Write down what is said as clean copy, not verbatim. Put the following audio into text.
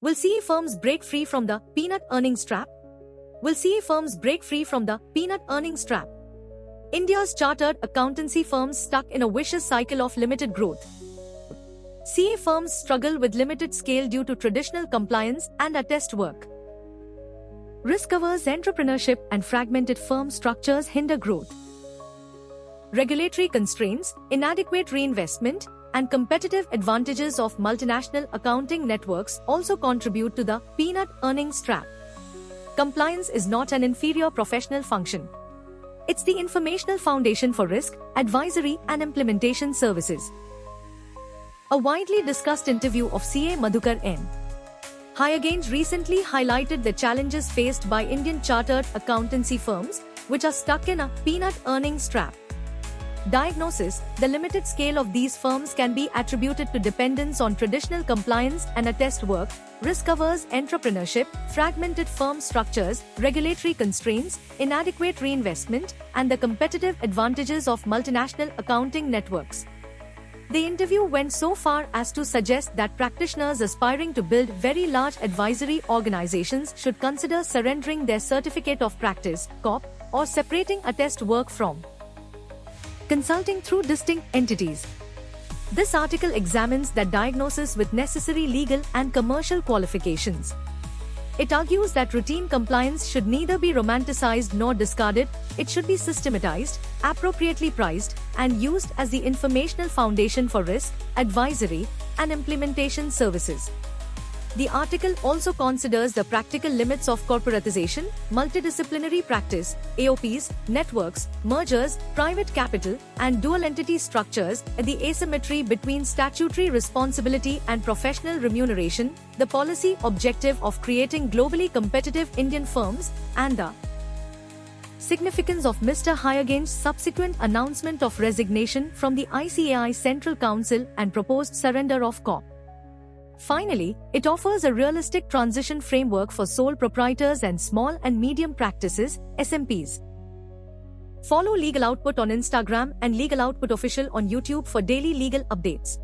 Will CA firms break free from the peanut earnings trap? Will CA firms break free from the peanut earnings trap? India's chartered accountancy firms stuck in a vicious cycle of limited growth. CA firms struggle with limited scale due to traditional compliance and attest work. Risk-averse entrepreneurship and fragmented firm structures hinder growth. Regulatory constraints, inadequate reinvestment, and competitive advantages of multinational accounting networks also contribute to the peanut earnings trap. Compliance is not an inferior professional function. It's the informational foundation for risk, advisory, and implementation services. A widely discussed interview of CA Madhukar N. Hyagainj recently highlighted the challenges faced by Indian chartered accountancy firms, which are stuck in a peanut earnings trap. Diagnosis: the limited scale of these firms can be attributed to dependence on traditional compliance and attest work, risk-averse entrepreneurship, fragmented firm structures, regulatory constraints, inadequate reinvestment, and the competitive advantages of multinational accounting networks. The interview went so far as to suggest that practitioners aspiring to build very large advisory organizations should consider surrendering their certificate of practice, COP, or separating attest work from consulting through distinct entities. This article examines that diagnosis with necessary legal and commercial qualifications. It argues that routine compliance should neither be romanticized nor discarded, it should be systematized, appropriately priced, and used as the informational foundation for risk, advisory, and implementation services. The article also considers the practical limits of corporatization, multidisciplinary practice, AOPs, networks, mergers, private capital, and dual entity structures, the asymmetry between statutory responsibility and professional remuneration, the policy objective of creating globally competitive Indian firms, and the significance of Mr. Hyagainj's subsequent announcement of resignation from the ICAI Central Council and proposed surrender of COP. Finally, it offers a realistic transition framework for sole proprietors and small and medium practices, SMPs. Follow Legal Output on Instagram and Legal Output Official on YouTube for daily legal updates.